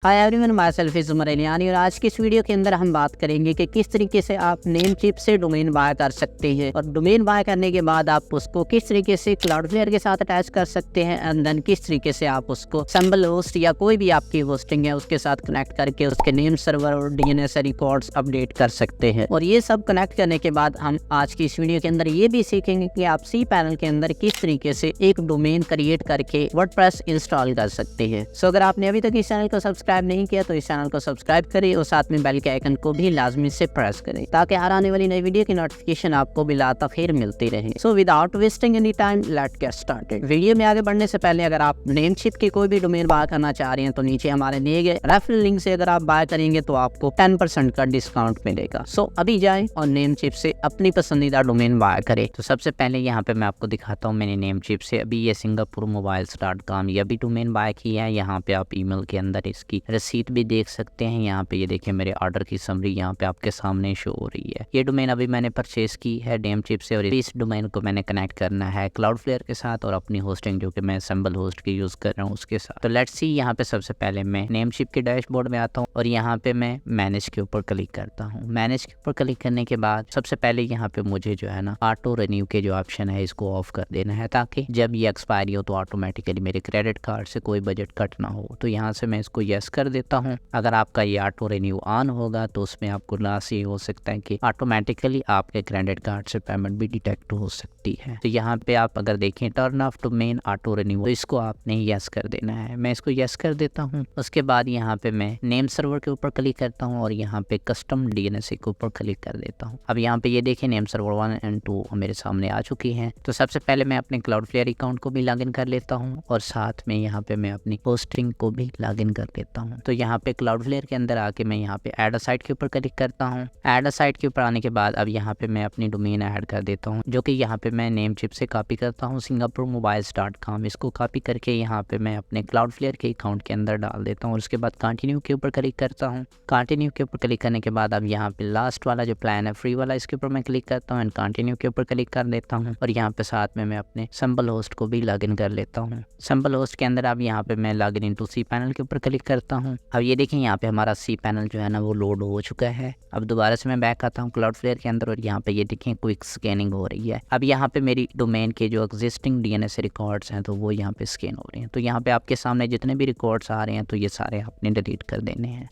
Hi everyone, myself is Umar Iliyani और आज की इस वीडियो के अंदर हम बात करेंगे कि किस तरीके से आप नेमचिप से डोमेन बाय कर सकते हैं और डोमेन बाय करने के बाद आप उसको किस तरीके से क्लाउडफ्लेयर के साथ अटैच कर सकते हैं एंड देन किस तरीके से आप उसको सिंबल होस्ट या कोई भी आपकी होस्टिंग है उसके साथ कनेक्ट करके उसके नेम सर्वर और डीएनएस रिकॉर्ड्स अपडेट कर सकते हैं। और ये सब कनेक्ट करने के बाद हम आज की इस वीडियो के अंदर ये भी सीखेंगे कि आप सी पैनल के अंदर किस तरीके से एक डोमेन क्रिएट करके वर्डप्रेस इंस्टॉल कर सकते हैं। सो अगर आपने अभी तक इस चैनल को सब्सक्राइब नहीं किया तो इस चैनल को सब्सक्राइब करें और साथ में बेल के आइकन को भी लाजमी से प्रेस करें ताकि हर आने वाली नई वीडियो की नोटिफिकेशन आपको बिलाताखिर मिलती रहे। So without wasting any time let's get started. Video में आगे बढ़ने से पहले अगर आप नेमचिप की कोई भी डोमेन बाय करना चाह रहे हैं तो नीचे हमारे दिए गए रेफरल लिंक से अगर आप बाय करेंगे तो आपको 10% का डिस्काउंट मिलेगा। सो अभी जाएं और नेमचिप से अपनी पसंदीदा डोमेन बाय करें। तो सबसे पहले यहाँ पे मैं आपको दिखाता हूँ मैंने नेमचिप से अभी ये singaporemobiles.com ये भी डोमेन बाय की है। यहाँ पे आप ईमेल के अंदर इसकी रसीद भी देख सकते हैं। यहाँ पे ये देखिए मेरे ऑर्डर की समरी यहाँ पे आपके सामने शो हो रही है। ये डोमेन अभी मैंने परचेज की है नेमचिप से और इस डोमेन को मैंने कनेक्ट करना है क्लाउडफ्लेयर के साथ और अपनी होस्टिंग जो कि मैं सिंबल होस्ट की यूज कर रहा हूँ उसके साथ। तो लेट्स सी, यहाँ पे सबसे पहले मैं नेमचिप के डैशबोर्ड में आता हूँ और यहाँ पे मैं मैनेज के ऊपर क्लिक करता हूँ। मैनेज के ऊपर क्लिक करने के बाद सबसे पहले यहाँ पे मुझे जो है ना ऑटो रिन्यू के जो ऑप्शन है इसको ऑफ कर देना है ताकि जब ये एक्सपायरी हो तो ऑटोमेटिकली मेरे क्रेडिट कार्ड से कोई बजट कट ना हो। तो यहाँ से मैं इसको यस कर देता हूँ। अगर आपका ये ऑटो रिन्यू ऑन होगा तो उसमें आपको लॉस ये हो सकता है कि ऑटोमेटिकली आपके क्रेडिट कार्ड से पेमेंट भी डिटेक्ट हो सकती है। तो यहाँ पे आप अगर देखें turn off domain auto renew तो इसको आपने यस कर देना है। मैं इसको यस कर देता हूँ। उसके बाद यहाँ पे मैं नेम सर्वर के ऊपर क्लिक करता हूँ और यहाँ पे कस्टम डीएनएस के ऊपर क्लिक कर देता हूँ। अब यहाँ पे ये देखें नेम सर्वर 1 और 2 मेरे सामने आ चुकी हैं। तो सबसे पहले मैं अपने क्लाउडफ्लेयर अकाउंट को भी लॉगिन कर लेता हूँ और साथ में यहाँ पे मैं अपनी होस्टिंग को भी लॉगिन कर लेता हूँ। तो यहाँ पे क्लाउडफ्लेयर के अंदर आके मैं यहाँ पे ऐड अ साइट के ऊपर क्लिक करता हूँ। ऐड अ साइट के ऊपर आने के बाद अब यहाँ पे मैं अपनी डोमेन ऐड कर देता हूँ जो कि यहाँ पे मैं नेमचिप से कॉपी करता हूँ singaporemobiles.com। इसको कॉपी करके यहाँ पे मैं अपने क्लाउडफ्लेयर के अकाउंट के अंदर डाल देता हूँ और उसके बाद कंटिन्यू के ऊपर क्लिक करता हूँ। कंटिन्यू के ऊपर क्लिक करने के बाद अब यहाँ पे लास्ट वाला जो प्लान है फ्री वाला इसके ऊपर मैं क्लिक करता हूँ एंड कंटिन्यू के ऊपर क्लिक कर देता हूँ और यहाँ पे साथ में मैं अपने सिंबल होस्ट को भी लॉगिन कर लेता हूँ। सिंबल होस्ट के अंदर अब यहाँ पे मैं लॉगिन इनटू सी पैनल के ऊपर क्लिक करता हूँ। अब ये देखें यहाँ पे हमारा सी पैनल जो है ना वो लोड हो चुका है। अब दोबारा से मैं बैक आता हूँ क्लाउडफ्लेयर के अंदर और यहाँ पे ये देखें क्विक स्कैनिंग हो रही है। अब यहाँ पे मेरी डोमेन के जो एग्जिस्टिंग डीएनएस रिकॉर्ड्स हैं तो वो यहाँ पे स्कैन हो रहे हैं। तो यहाँ पे आपके सामने जितने भी रिकॉर्ड्स आ रहे हैं तो ये सारे आपने डिलीट कर देने हैं।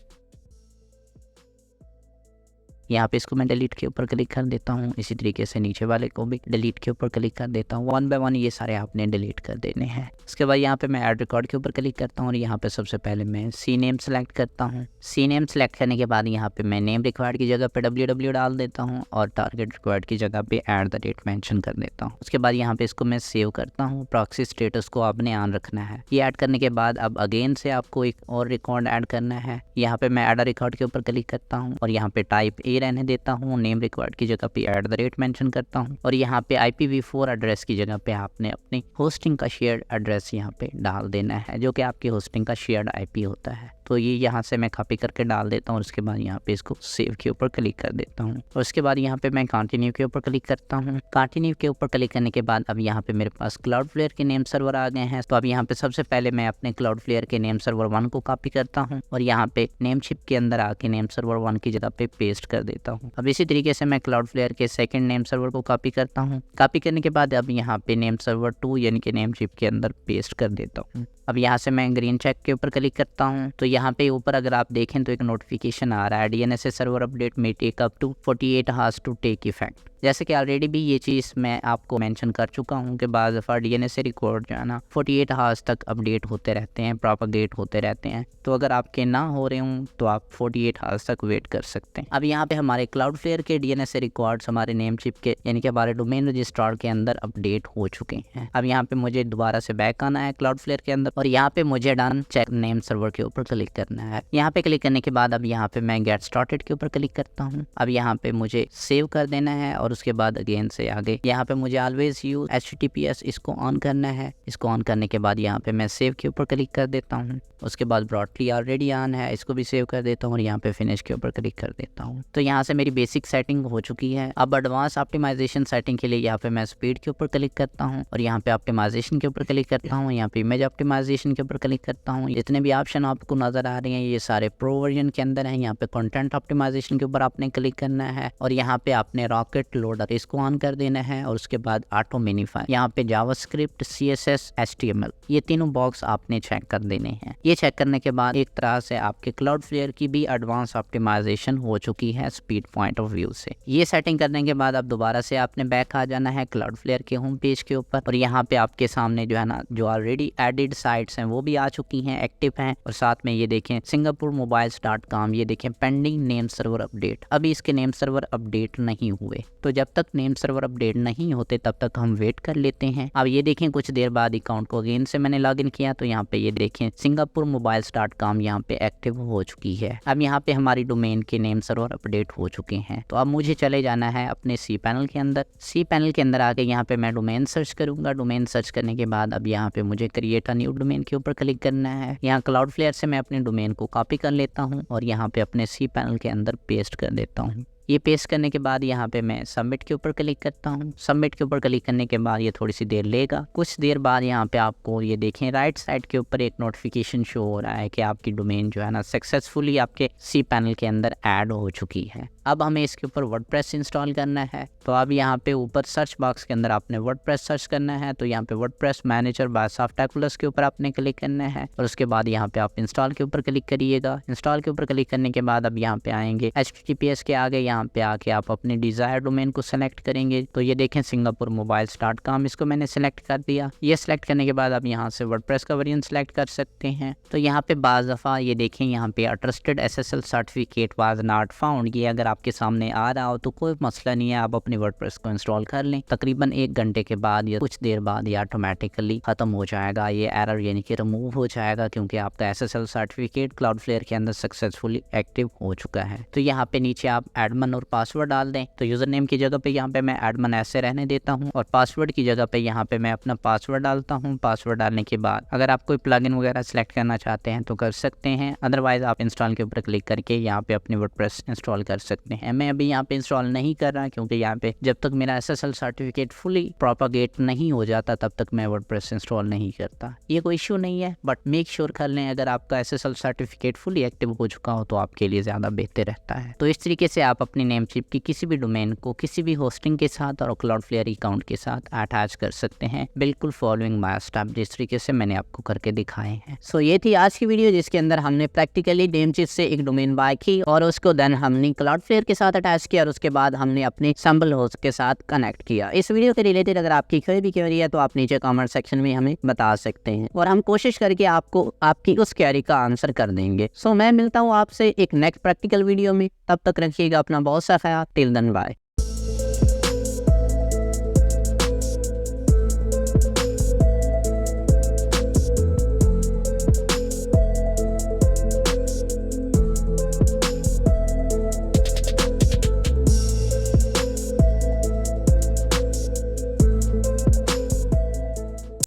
यहाँ पे इसको मैं डिलीट के ऊपर क्लिक कर देता हूँ। इसी तरीके से नीचे वाले को भी डिलीट के ऊपर क्लिक कर देता हूँ। 1 बाय 1 ये सारे आपने डिलीट कर देने हैं। उसके बाद यहाँ पे मैं ऐड रिकॉर्ड के ऊपर क्लिक करता हूँ और यहाँ पे सबसे पहले मैं सी नेम सेलेक्ट करता हूँ। सी नेम सेलेक्ट करने के बाद यहाँ पे मैं नेम रिक्वायर्ड की जगह पे www डाल देता हूँ और टारगेट रिक्वायर्ड की जगह पे @ मेंशन कर देता हूँ। उसके बाद यहाँ पे इसको मैं सेव करता हूँ। प्रॉक्सी स्टेटस को आपने ऑन रखना है। ये ऐड करने के बाद अब अगेन से आपको एक और रिकॉर्ड ऐड करना है। यहाँ पे मैं ऐड रिकॉर्ड के ऊपर क्लिक करता हूँ और यहाँ पे टाइप ए रहने देता हूँ। नेम रिक्वायर्ड की जगह पे @ मेंशन करता हूँ और यहाँ पे IPv4 एड्रेस की जगह पे आपने अपनी होस्टिंग का शेयर्ड एड्रेस यहाँ पे डाल देना है जो कि आपकी होस्टिंग का शेयर्ड IP होता है। तो ये यहाँ से मैं कॉपी करके डाल देता हूँ और उसके बाद यहाँ पे इसको सेव के ऊपर क्लिक कर देता हूँ और उसके बाद यहाँ पे मैं कंटिन्यू के ऊपर क्लिक करता हूँ। कंटिन्यू के ऊपर क्लिक करने के बाद अब यहाँ पे मेरे पास क्लाउडफ्लेयर के नेम सर्वर आ गए हैं। तो अब यहाँ पे सबसे पहले मैं अपने क्लाउडफ्लेयर के नेम सर्वर 1 को कॉपी करता हूँ और यहाँ पे नेमचिप के अंदर आके नेम सर्वर 1 की जगह पे पेस्ट कर देता हूँ। अब इसी तरीके से मैं क्लाउडफ्लेयर के सेकंड नेम सर्वर को कॉपी करता हूँ। कॉपी करने के बाद अब यहाँ पे नेम सर्वर 2 यानी कि नेमचिप के अंदर पेस्ट कर देता हूँ। अब यहाँ से मैं ग्रीन चेक के ऊपर क्लिक करता हूँ तो यहाँ पे ऊपर अगर आप देखें तो एक नोटिफिकेशन आ रहा है DNS सर्वर अपडेट में take up to 48 hours to take effect. जैसे कि ऑलरेडी भी ये चीज़ मैं आपको मेंशन कर चुका हूँ कि बाज़ दफ़ा DNS रिकॉर्ड जो है ना 48 आवर्स तक अपडेट होते रहते हैं, प्रोपागेट होते रहते हैं। तो अगर आपके ना हो रहे हों तो आप 48 आवर्स तक वेट कर सकते हैं। अब यहाँ पे हमारे क्लाउडफ्लेयर के DNS रिकॉर्ड्स हमारे नेमचिप के यानी कि हमारे डोमेन रजिस्ट्रार के अंदर अपडेट हो चुके हैं। अब यहाँ पे मुझे दोबारा से बैक आना है क्लाउडफ्लेयर के अंदर और यहाँ पे मुझे डन चेक नेम सर्वर के ऊपर क्लिक करना है। यहाँ पे क्लिक करने के बाद अब यहाँ पे मैं गेट स्टार्टेड के ऊपर क्लिक करता हूँ। अब यहाँ पे मुझे सेव कर देना है और उसके बाद अगेन से आगे यहाँ पे मुझे ऑलवेज यूज HTTPS इसको ऑन करना है। इसको ऑन करने के बाद यहाँ पे मैं सेव के ऊपर क्लिक कर देता हूँ। उसके बाद ब्रॉडली ऑलरेडी ऑन है, इसको भी सेव कर देता हूँ और यहाँ पे फिनिश के ऊपर क्लिक कर देता हूँ। तो यहाँ से मेरी बेसिक सेटिंग हो चुकी है। अब एडवांस ऑप्टिमाइजेशन सेटिंग के लिए यहाँ पे मैं स्पीड के ऊपर क्लिक करता हूँ और यहाँ पे ऑप्टिमाइजेशन के ऊपर क्लिक करता हूँ। यहाँ पे इमेज ऑप्टिमाइजेशन के ऊपर क्लिक करता हूँ। जितने भी ऑप्शन आपको नजर आ रहे हैं ये सारे प्रो वर्जन के अंदर है। यहाँ पे कंटेंट ऑप्टिमाइजेशन के ऊपर आपने क्लिक करना है और यहाँ पे आपने रॉकेट लोडर इसको ऑन कर देना है और उसके बाद ऑटो मिनीफाई, यहाँ पे जावास्क्रिप्ट, CSS, HTML ये तीनों बॉक्स आपने चेक कर देने हैं। ये चेक करने के बाद एक तरह से आपके क्लाउडफ्लेयर की भी एडवांस ऑप्टिमाइजेशन हो चुकी है स्पीड पॉइंट ऑफ व्यू से। ये सेटिंग करने के बाद अब दोबारा से आपने बैक आ जाना है क्लाउडफ्लेयर के होम पेज के ऊपर और यहाँ पे आपके सामने जो है ना जो ऑलरेडी एडिड साइट्स हैं वो भी आ चुकी हैं, एक्टिव हैं और साथ में ये देखें singaporemobiles.com ये देखें पेंडिंग नेम सर्वर अपडेट। अभी इसके नेम सर्वर अपडेट नहीं हुए, तो जब तक नेम सर्वर अपडेट नहीं होते तब तक हम वेट कर लेते हैं। अब ये देखें कुछ देर बाद अकाउंट को अगेन से मैंने लॉगिन किया तो यहाँ पे ये देखें singaporemobiles.com यहाँ पे एक्टिव हो चुकी है। अब यहाँ पे हमारी डोमेन के नेम सर्वर अपडेट हो चुके हैं। तो अब मुझे चले जाना है अपने सी पैनल के अंदर। सी पैनल के अंदर आके यहाँ पे मैं डोमेन सर्च करूंगा। डोमेन सर्च करने के बाद अब यहाँ पे मुझे क्रिएट अ न्यू डोमेन के ऊपर क्लिक करना है। यहाँ क्लाउडफ्लेयर से मैं अपने डोमेन को कॉपी कर लेता हूँ और यहाँ पे अपने सी पैनल के अंदर पेस्ट कर देता हूँ। ये पेस्ट करने के बाद यहाँ पे मैं सबमिट के ऊपर क्लिक करता हूँ। सबमिट के ऊपर क्लिक करने के बाद ये थोड़ी सी देर लेगा। कुछ देर बाद यहाँ पे आपको ये देखें राइट साइड के ऊपर एक नोटिफिकेशन शो हो रहा है कि आपकी डोमेन जो है ना सक्सेसफुली आपके सी पैनल के अंदर ऐड हो चुकी है। अब हमें इसके ऊपर वर्डप्रेस इंस्टॉल करना है। तो अब यहाँ पे ऊपर सर्च बॉक्स के अंदर आपने वर्डप्रेस सर्च करना है। तो यहाँ पे वर्डप्रेस मैनेजर बाय सॉफ्टैकुलस के ऊपर आपने क्लिक करना है और उसके बाद यहाँ पे आप इंस्टॉल के ऊपर क्लिक करिएगा। इंस्टॉल के ऊपर क्लिक करने के बाद अब यहाँ पे आएंगे HTTPS के आगे यहाँ पे आके आप अपने डिजायर डोमेन को सेलेक्ट करेंगे। तो ये देखें singaporemobiles.com इसको मैंने सेलेक्ट कर दिया। ये सेलेक्ट करने के बाद आप यहाँ से वर्डप्रेस का वेरिएंट सेलेक्ट कर सकते हैं। तो यहाँ पे बाज़ दफ़ा ये देखें यहाँ पे trusted SSL certificate was not found, ये अगर आपके सामने आ रहा हो तो कोई मसला नहीं है, आप अपनी वर्डप्रेस को इंस्टॉल कर लें। तकरीबन 1 घंटे के बाद या कुछ देर बाद ये ऑटोमेटिकली ख़त्म हो जाएगा, ये एरर यानी कि रिमूव हो जाएगा क्योंकि आपका SSL सर्टिफिकेट क्लाउडफ्लेयर के अंदर सक्सेसफुली एक्टिव हो चुका है। तो यहाँ पे नीचे आप एडमिन और पासवर्ड डाल दें। तो यूज़र नेम की जगह पे यहाँ पे मैं एडमिन ऐसे रहने देता हूँ और पासवर्ड की जगह पे यहाँ पे मैं अपना पासवर्ड डालता हूँ। पासवर्ड डालने के बाद अगर आप कोई प्लगइन वगैरह सेलेक्ट करना चाहते हैं तो कर सकते हैं, अदरवाइज आप इंस्टॉल के ऊपर क्लिक करके यहाँ पे अपनी वर्डप्रेस इंस्टॉल कर सकते हैं। मैं अभी यहाँ पे इंस्टॉल नहीं कर रहा क्योंकि यहाँ पे जब तक मेरा SSL सर्टिफिकेट फुली प्रोपागेट नहीं हो जाता तब तक मैं वर्डप्रेस इंस्टॉल नहीं करता। ये कोई इशू नहीं है, बट मेक श्योर कर लें अगर आपका SSL सर्टिफिकेट फुली एक्टिव हो चुका हो तो आपके लिए ज़्यादा बेहतर रहता है। तो इस तरीके से आप अपनी नेमस्लिप की किसी भी डोमेन को किसी भी होस्टिंग के साथ और क्लाउडफ्लेयर अकाउंट के साथ अटैच कर सकते हैं, बिल्कुल फॉलोइंग माय स्टेप जिस तरीके से मैंने आपको करके दिखाए हैं। सो ये थी आज की वीडियो जिसके अंदर हमने प्रैक्टिकली नेमस्लिप से एक डोमेन बाय की और उसको देन हमने क्लाउडफ्लेयर के साथ अटैच किया और उसके बाद हमने अपने सैंपल होस्ट के साथ कनेक्ट किया। इस वीडियो के रिलेटेड अगर आपकी कोई भी क्वेरी है तो आप नीचे कमेंट सेक्शन में हमें बता सकते हैं और हम कोशिश करके आपको आपकी उस क्वेरी का आंसर कर देंगे। सो मैं मिलता हूँ आपसे एक नेक्स्ट प्रैक्टिकल वीडियो में, तब तक रखिएगा अपना बहुत सा ख्याल। Till then bye.